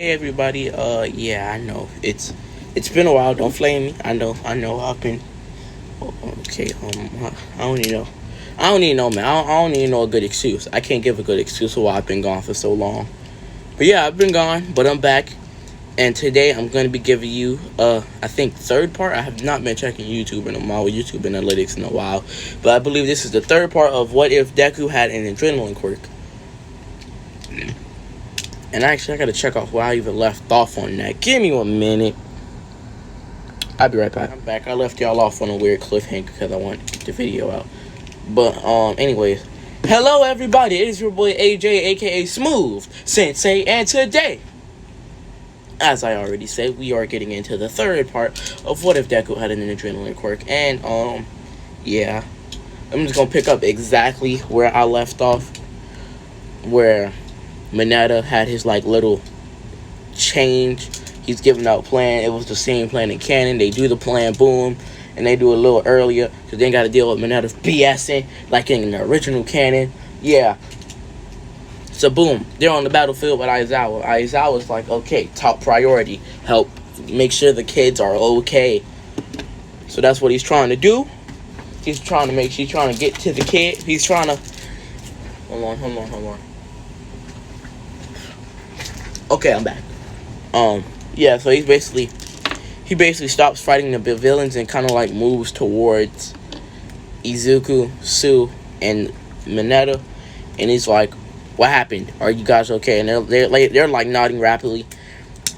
Hey everybody, yeah, I know it's been a while. Don't flame me. I know. I've been okay. I don't even know. I don't even know, man. I don't even know a good excuse. I can't give a good excuse for why I've been gone for so long. But yeah, I've been gone, but I'm back, and today I'm gonna be giving you, I think third part. I have not been checking YouTube in a while, YouTube analytics in a while, but I believe this is the third part of what if Deku had an adrenaline quirk. And actually, I gotta check off where I even left off on that. Give me 1 minute. I'll be right back. I'm back. I left y'all off on a weird cliffhanger because I wanted to get the video out. But anyways, hello everybody. It is your boy AJ, aka Smooth Sensei, and today, as I already said, we are getting into the third part of what if Deku had an adrenaline quirk. And yeah, I'm just gonna pick up exactly where I left off, where Mineta had his like little change. He's giving out plan. It was the same plan in canon. They do the plan, boom, and they do it a little earlier because they ain't got to deal with Mineta BSing like in the original canon. Yeah. So boom, they're on the battlefield with Aizawa. Aizawa's like, okay, top priority, help make sure the kids are okay. So that's what he's trying to do. He's trying to get to the kid. He's trying to. Hold on. Okay, I'm back. Yeah, so he basically stops fighting the villains and kind of like moves towards Izuku, Sue, and Mineta, and he's like, "What happened? Are you guys okay?" And they're like nodding rapidly.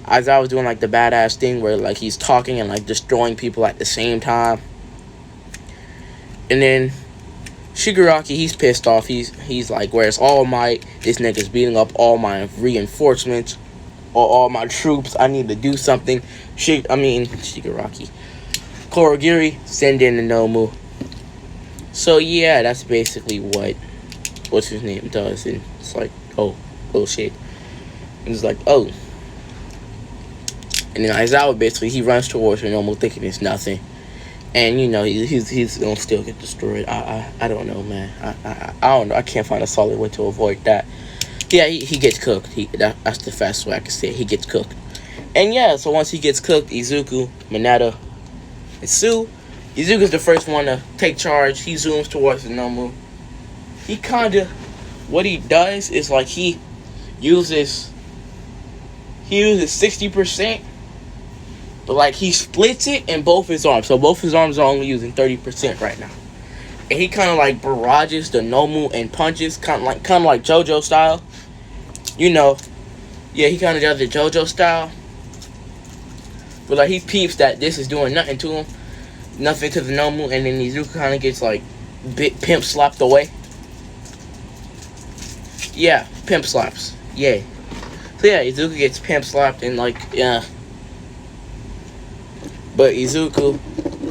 As I was doing like the badass thing where like he's talking and like destroying people at the same time, and then Shigaraki, he's pissed off. He's like, "Where's All Might? This nigga's beating up all my reinforcements or all my troops. I need to do something." Shigaraki. Kurogiri, send in the Nomu. So yeah, that's basically what's his name does, and it's like, oh shit. And it's like, oh. And then Aizawa basically he runs towards the Nomu thinking it's nothing. And you know he's gonna still get destroyed. I don't know, man. I don't know. I can't find a solid way to avoid that. Yeah, he gets cooked. That's the fastest way I can say it. He gets cooked. And yeah, so once he gets cooked, Izuku, Mineta, and Sue. Izuku's the first one to take charge. He zooms towards the Nomu. What he does is like he uses 60%. But like he splits it in both his arms. So both his arms are only using 30% right now. And he kind of like barrages the Nomu and punches, kind of like JoJo style. You know, yeah, he kind of does the JoJo style. But like he peeps that this is doing nothing to him, nothing to the Nomu, and then Izuku kind of gets like pimp slapped away. Yeah, pimp slaps. Yeah. So yeah, Izuku gets pimp slapped and like yeah. But Izuku,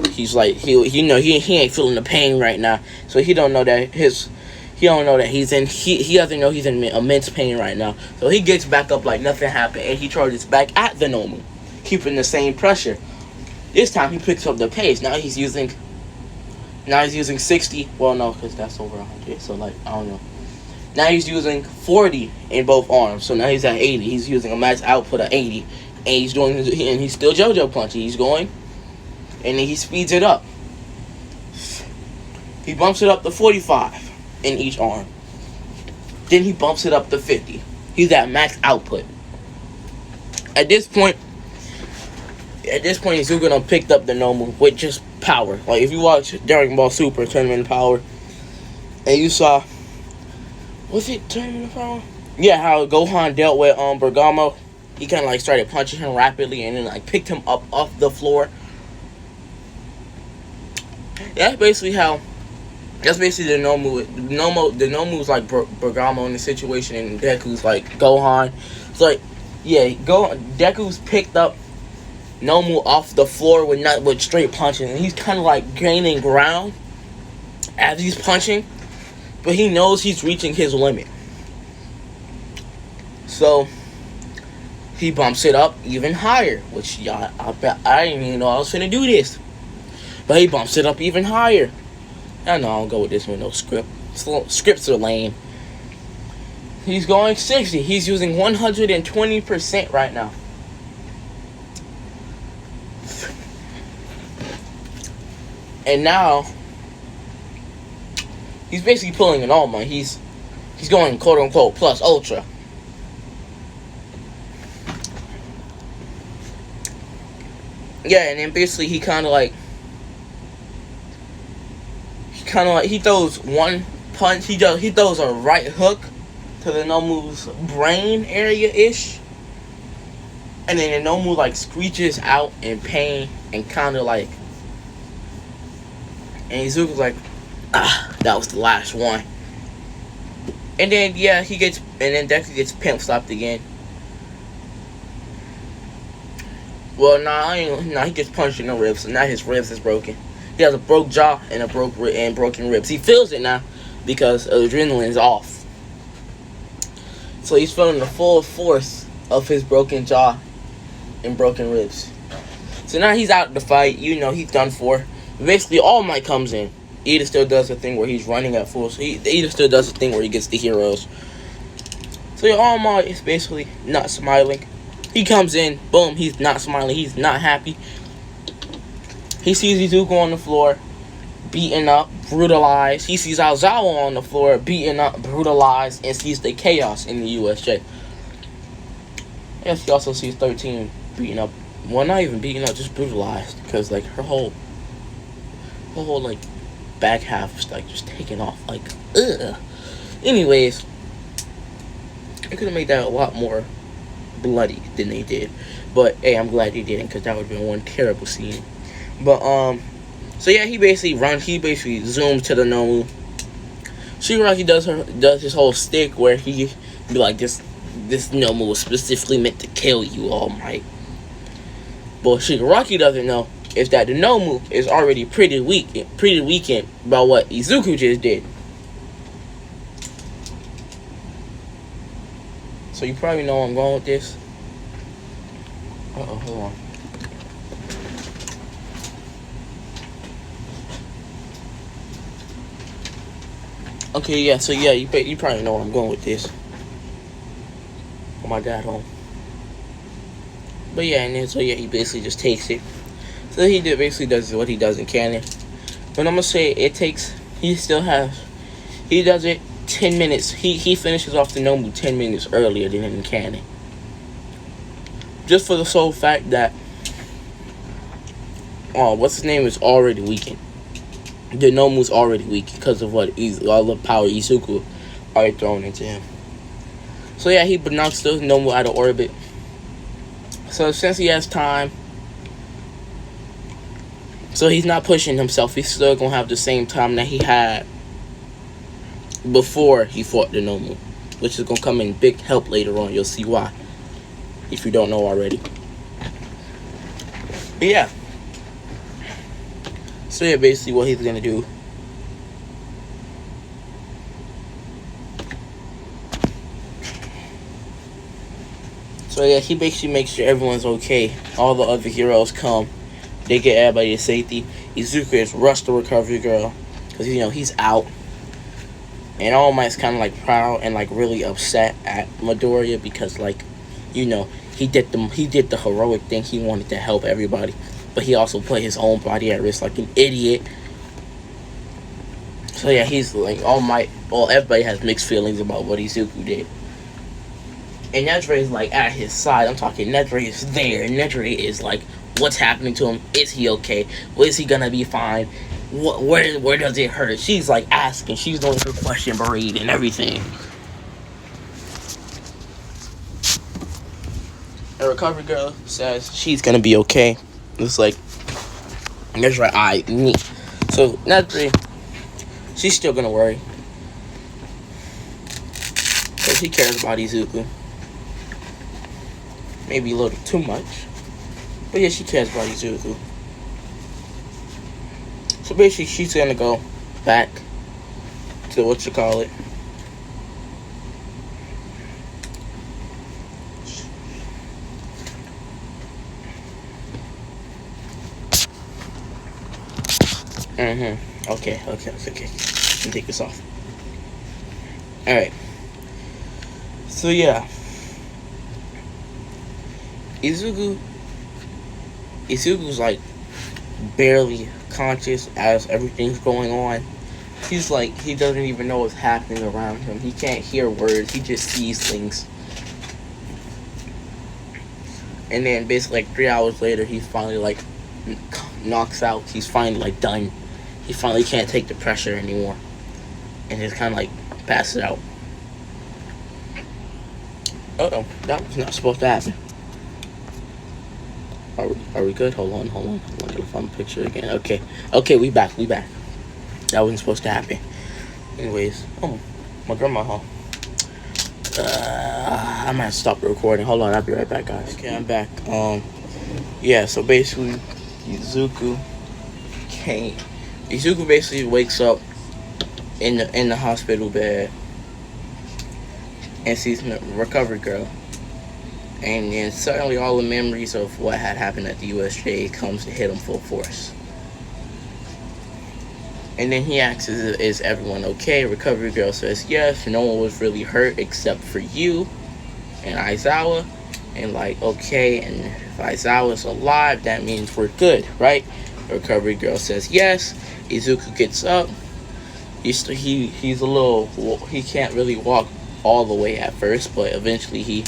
he's like he ain't feeling the pain right now, so he don't know that he's he doesn't know he's in immense pain right now. So he gets back up like nothing happened, and he charges back at the Nomu, keeping the same pressure. This time he picks up the pace. Now he's using 60. Well, no, because that's over 100. So like I don't know. Now he's using 40 in both arms. So now he's at 80. He's using a max output of 80. And he's still JoJo punching. He's going, and then he speeds it up. He bumps it up to 45 in each arm. Then he bumps it up to 50. He's at max output. At this point, Izuku done picked up the Nomu with just power. Like if you watch Dragon Ball Super Tournament of Power, and you saw, was it Tournament of Power? Yeah, how Gohan dealt with Bergamo. He kind of like started punching him rapidly and then like picked him up off the floor. That's basically the Nomu. The Nomu's like Bergamo in the situation, and Deku's like Gohan. It's like, yeah, Deku's picked up Nomu off the floor with straight punching, and he's kind of like gaining ground as he's punching, but he knows he's reaching his limit. So he bumps it up even higher, which I didn't even know I was finna do this. But he bumps it up even higher. I know I'll go with this one, no script. Scripts are lame. He's going 60. He's using 120% right now. And now he's basically pulling an All Might. He's going quote unquote plus ultra. Yeah, and then basically he kind of like he throws one punch. He throws a right hook to the Nomu's brain area ish, and then the Nomu like screeches out in pain and kind of like, and Izuku's like, that was the last one. And then yeah, Deku gets pimp slapped again. Well, he gets punched in the ribs, so now his ribs is broken. He has a broke jaw and broken ribs. He feels it now because adrenaline is off. So he's feeling the full force of his broken jaw and broken ribs. So now he's out the fight. He's done for. Basically, All Might comes in. Ida still does the thing where he's running at full. So Ida still does the thing where he gets the heroes. So yeah, All Might is basically not smiling. He comes in, boom, he's not smiling, he's not happy. He sees Izuku on the floor, beaten up, brutalized. He sees Aizawa on the floor, beaten up, brutalized, and sees the chaos in the USJ. Yes, he also sees 13 beaten up. Well, not even beaten up, just brutalized. Because, like, her whole like, back half is, like, just taken off. Like, ugh. Anyways, I could have made that a lot more bloody than they did, but hey, I'm glad they didn't, because that would have been one terrible scene. But so yeah, he basically zooms to the Nomu. Shigaraki does his whole stick where he be like, this Nomu was specifically meant to kill you, All Might. But Shigaraki doesn't know is that the Nomu is already pretty weakened by what Izuku just did. So you probably know where I'm going with this. Hold on. Okay, yeah, so yeah, you probably know where I'm going with this. Oh, my dad home. But yeah, and then so yeah, he basically just takes it. So he basically does what he does in canon. But I'm gonna say he does it 10 minutes. He finishes off the Nomu 10 minutes earlier than in canon. Just for the sole fact that what's his name is already weakened. The Nomu's already weak because of all the power Izuku already thrown into him. So yeah, he knocks the Nomu out of orbit. So since he has time, so he's not pushing himself. He's still gonna have the same time that he had before he fought the Nomu, which is gonna come in big help later on. You'll see why, if you don't know already. But yeah. So yeah, basically what he's gonna do. So yeah, he basically makes sure everyone's okay. All the other heroes come. They get everybody to safety. Izuku is rushed the recovery girl because he's out. And All Might's kind of like proud and like really upset at Midoriya because he did the heroic thing. He wanted to help everybody, but he also put his own body at risk like an idiot. So yeah, he's like All Might. Well, everybody has mixed feelings about what Izuku did. And Nedre is like at his side. I'm talking Nedre is there. Nedre is like, what's happening to him? Is he okay? Is he gonna be fine? Where does it hurt? She's like asking. She's doing her question parade and everything. The recovery girl says she's gonna be okay. It's like Nedre, So Nedre, she's still gonna worry because she cares about Izuku. Maybe a little too much. But yeah, she cares about Izuku. So basically, she's gonna go back to Okay. Let me take this off. Alright. So yeah, Izuku Izuku's like barely conscious as everything's going on. He's like, he doesn't even know what's happening around him. He can't hear words. He just sees things. And then basically like 3 hours later, he's finally like knocks out. He's finally like done. He finally can't take the pressure anymore, and just kind of like passes out. Uh-oh, that was not supposed to happen. Are we good? Hold on. I'm gonna find the picture again. Okay, we back. That wasn't supposed to happen. Anyways, oh, my grandma home. I might stop the recording. Hold on, I'll be right back, guys. Okay, I'm back. Yeah, so basically, Izuku basically wakes up in the hospital bed and sees a recovery girl. And then suddenly all the memories of what had happened at the USJ comes to hit him full force. And then he asks, is everyone okay? Recovery girl says yes. No one was really hurt except for you and Aizawa. And like, okay, and if Aizawa's alive, that means we're good, right? Recovery girl says yes. Izuku gets up. He's a little, he can't really walk all the way at first, but eventually he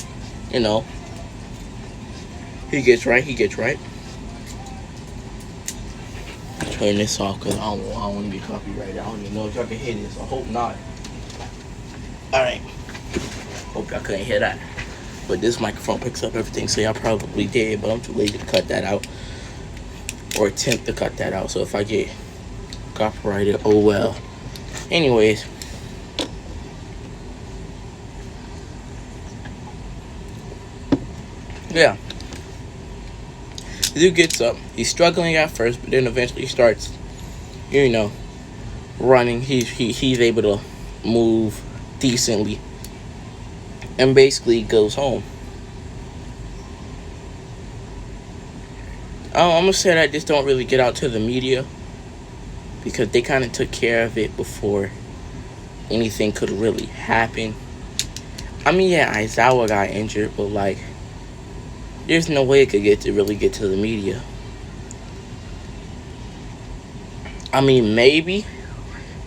gets right. Turn this off because I don't want to be copyrighted. I don't even know if y'all can hear this. I hope not. Alright. Hope y'all couldn't hear that. But this microphone picks up everything, so y'all probably did, but I'm too lazy to cut that out. Or attempt to cut that out. So if I get copyrighted, oh well. Anyways. Yeah. The dude gets up. He's struggling at first, but then eventually starts, running. He's able to move decently, and basically goes home. I'm gonna say that I just don't really get out to the media because they kind of took care of it before anything could really happen. I mean, yeah, Aizawa got injured, but like, there's no way it could really get to the media. I mean, maybe.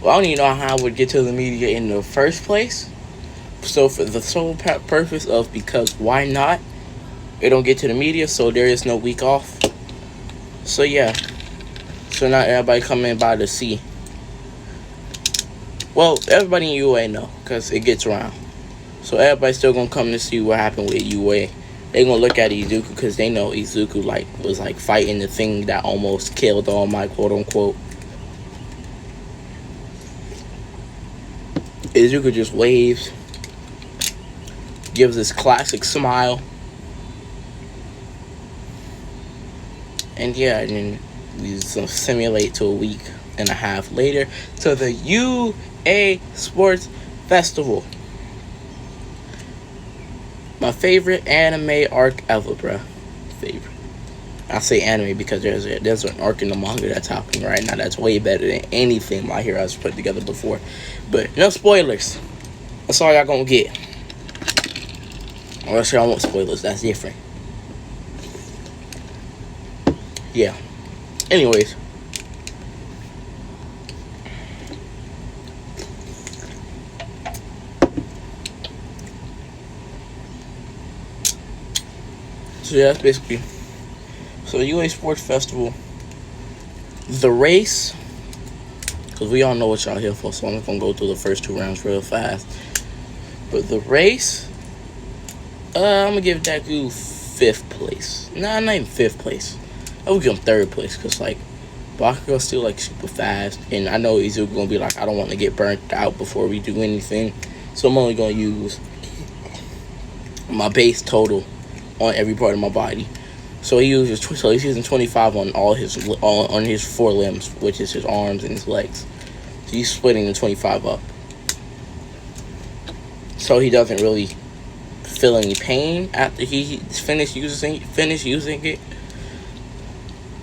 Well, I don't even know how it would get to the media in the first place. So for the sole purpose of, because why not? It don't get to the media, so there is no week off. So yeah. So not everybody coming by to see. Well, everybody in UA know, because it gets around. So everybody's still gonna come to see what happened with UA. They gonna look at Izuku because they know Izuku was fighting the thing that almost killed All Might, quote unquote. Izuku just waves, gives this classic smile, and yeah, and then we simulate to a week and a half later to the UA Sports Festival. My favorite anime arc ever, bruh. Favorite. I say anime because there's an arc in the manga that's happening right now that's way better than anything My Hero has put together before. But no spoilers. That's all y'all gonna get. Unless y'all want spoilers, that's different. Yeah. Anyways. So yeah, that's basically. So UA Sports Festival. The race. Because we all know what y'all here for, so I'm not going to go through the first 2 rounds real fast. But the race. I'm going to give deku 5th place. Nah, not even 5th place. I would give him 3rd place. Because like, Bakugo's still like super fast. And I know Izuku going to be like, I don't want to get burnt out before we do anything. So I'm only going to use my base total on every part of my body. So he's using 25 on all on his 4 limbs, which is his arms and his legs. So he's splitting the 25 up. So he doesn't really feel any pain after he finished using it.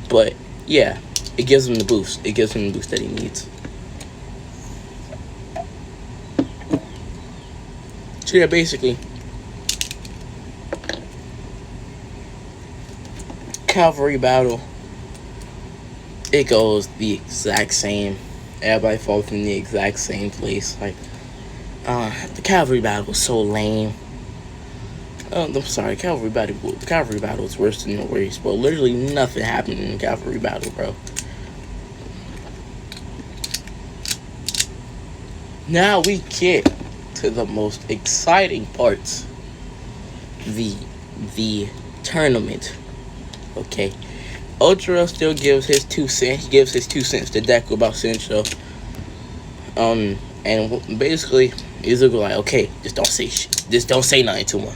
But yeah, it gives him the boost. It gives him the boost that he needs. So yeah, basically, cavalry battle, it goes the exact same. Everybody falls in the exact same place. Like, the cavalry battle was so lame. I'm sorry, the cavalry battle is worse than the race, bro. Literally nothing happened in the cavalry battle, bro. Now we get to the most exciting parts. The tournament. Okay. Ojiro still gives his 2 cents. He gives his 2 cents to Deku about Sensho. And basically, Izuku like, okay, just don't say shit. Just don't say nothing to him.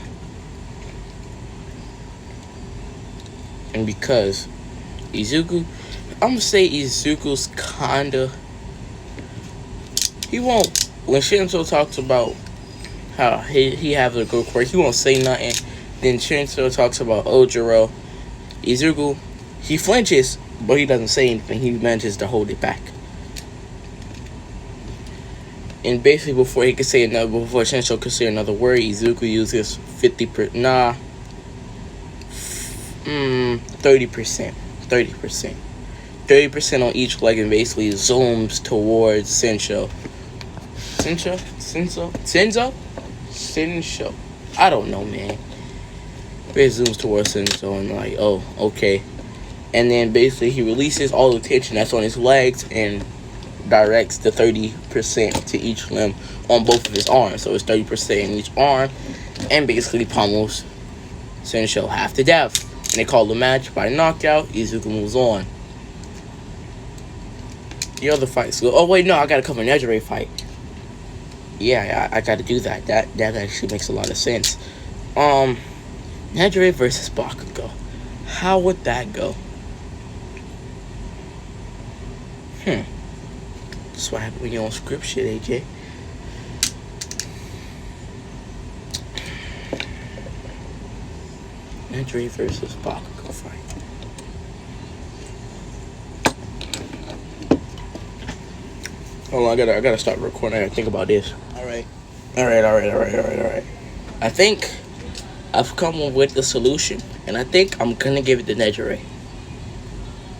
And because Izuku, I'm gonna say Izuku's kinda. He won't. When Shinso talks about how he has a good quirk, he won't say nothing. Then Shinso talks about Ojiro. Izuku, he flinches, but he doesn't say anything. He manages to hold it back. And basically, before Shinso could say another word, Izuku uses 30%. 30% on each leg and basically zooms towards Sensho. Sensho? I don't know, man. It zooms towards Sensho and like, oh, okay. And then basically he releases all the tension that's on his legs and directs the 30% to each limb on both of his arms. So it's 30% in each arm and basically pummels Sensho half to death. And they call the match by knockout. Izuku moves on. The other fights go. Oh wait, no, I gotta cover Nejire fight. Yeah, I gotta do that. That actually makes a lot of sense. Nejire versus Bakugo. How would that go? That's what happened when you don't script shit, AJ. Nejire versus Bakugo fight. Hold on, I gotta stop recording. I gotta think about this. Alright. I think I've come up with the solution, and I think I'm gonna give it to Nejire.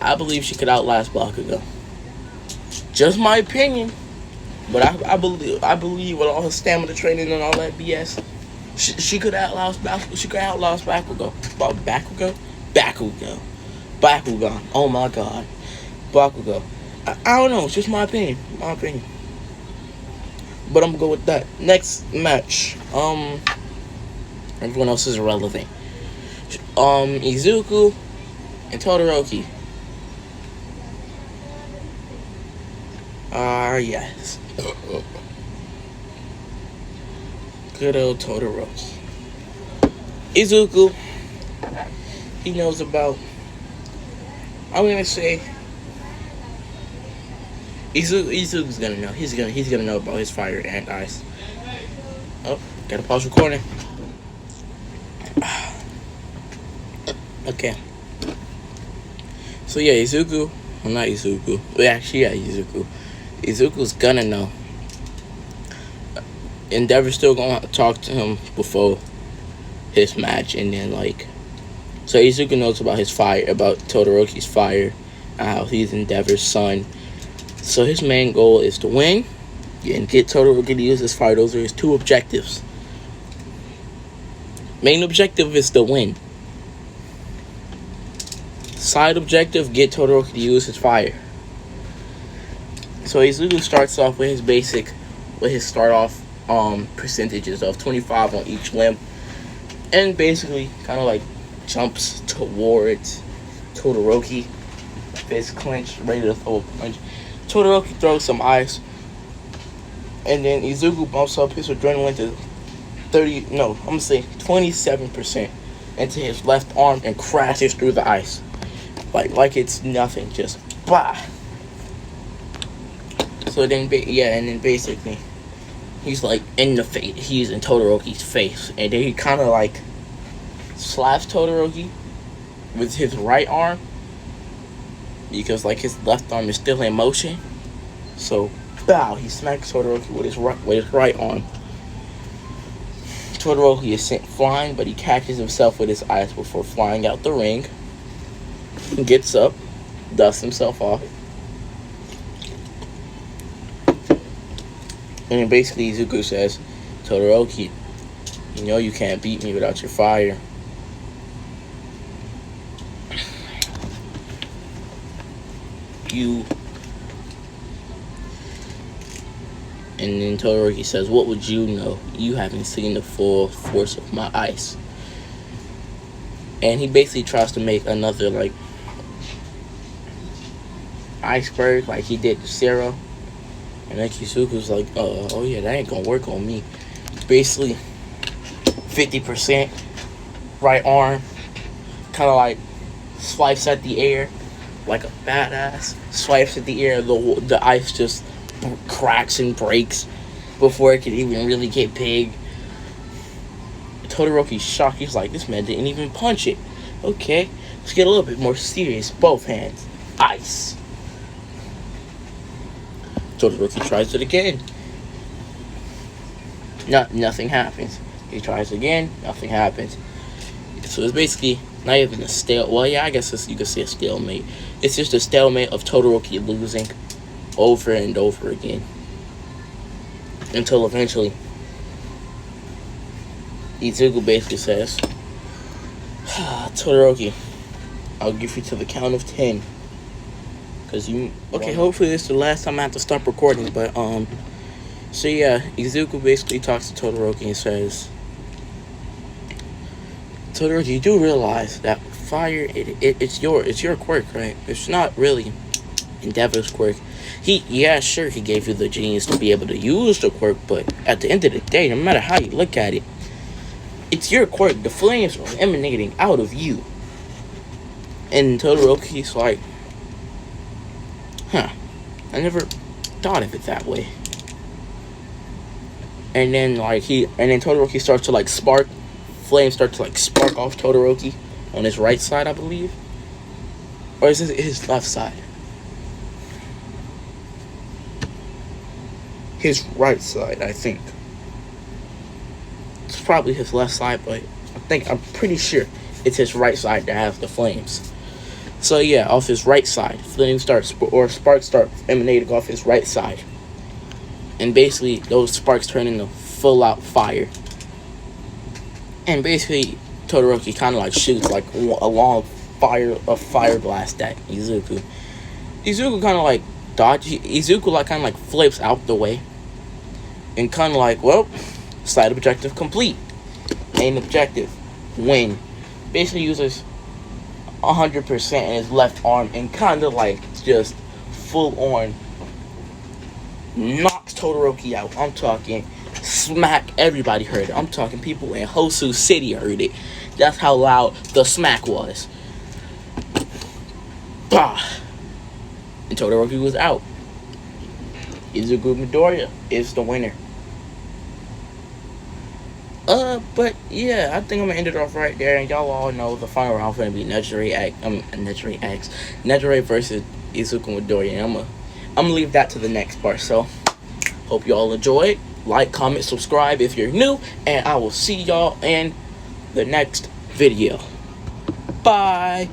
I believe she could outlast Bakugo. Just my opinion, but I believe with all her stamina training and all that BS, she could outlast Bakugo. She could outlast Bakugo. Bakugan. Oh my God, Bakugo. I don't know. It's just my opinion. But I'm gonna go with that. Next match. Everyone else is irrelevant. Izuku and Todoroki. Yes. Good old Todoroki. Izuku, he knows about, I'm gonna say, Izuku's gonna know. He's gonna know about his fire and ice. Oh, gotta pause recording. Okay. So yeah, Izuku. Well, not Izuku. Well, actually, yeah, Izuku. Izuku's gonna know. Endeavor's still gonna talk to him before his match, and then like, so Izuku knows about his fire, about Todoroki's fire, how he's Endeavor's son. So his main goal is to win and get Todoroki to use his fire. Those are his 2 objectives. Main objective is to win. Side objective, get Todoroki to use his fire. So Izuku starts off with his start off percentages of 25 on each limb, and basically kind of like jumps towards Todoroki, fist clenched, ready to throw a punch. Todoroki throws some ice, and then Izuku bumps up his adrenaline to 27% into his left arm and crashes through the ice. Like it's nothing, just bah. So then, and then basically, he's like in the face. He's in Todoroki's face, and then he kind of like slaps Todoroki with his right arm because like his left arm is still in motion. So, bow, he smacks Todoroki with his right arm. Todoroki is sent flying, but he catches himself with his ice before flying out the ring. gets up, dusts himself off, and then basically Izuku says, Todoroki, you know you can't beat me without your fire. And then Todoroki says, what would you know? You haven't seen the full force of my ice. And he basically tries to make another, like, iceberg like he did to Zero. And then Izuku's like, oh yeah, that ain't gonna work on me. Basically, 50% right arm, kind of like swipes at the air like a badass. Swipes at the air, the ice just cracks and breaks before it can even really get big. Todoroki's shocked. He's like, this man didn't even punch it. Okay, let's get a little bit more serious. Both hands. Ice. Todoroki tries it again. Nothing happens. He tries again. Nothing happens. So it's basically not even a stale. Well, yeah, I guess you could say a stalemate. It's just a stalemate of Todoroki losing over and over again, until eventually Izuku basically says, Todoroki, I'll give you to the count of 10. Cause you okay, hopefully this is the last time I have to stop recording, but so yeah, Izuku basically talks to Todoroki and says, Todoroki, you do realize that fire, it's your quirk, right? It's not really Endeavor's quirk. Yeah, sure, he gave you the genius to be able to use the quirk, but at the end of the day, no matter how you look at it, it's your quirk. The flames are emanating out of you. And Todoroki's like, I never thought of it that way. And then Todoroki starts to like spark. Flames start to like spark off Todoroki on his right side, I believe. Or is it his left side? His right side, I think. It's probably his left side, but I'm pretty sure it's his right side that has the flames. So yeah, off his right side, flames sparks start emanating off his right side. And basically, those sparks turn into full out fire. And basically, Todoroki kind of like shoots like a long fire blast at Izuku. Izuku kind of like dodges. Izuku like kind of like flips out the way, and kind of like, well, side objective complete. Main objective, win. Basically uses 100% in his left arm and kind of like just full on knocks Todoroki out. I'm talking smack. Everybody heard it. I'm talking people in Hosu City heard it. That's how loud the smack was. Bah! And Todoroki was out. Izuku Midoriya is the winner. But yeah, I think I'm gonna end it off right there, and y'all all know the final round gonna be Nejire versus Izuku Midoriya. And I'm gonna leave that to the next part. So hope y'all enjoyed. Like, comment, subscribe if you're new, and I will see y'all in the next video. Bye.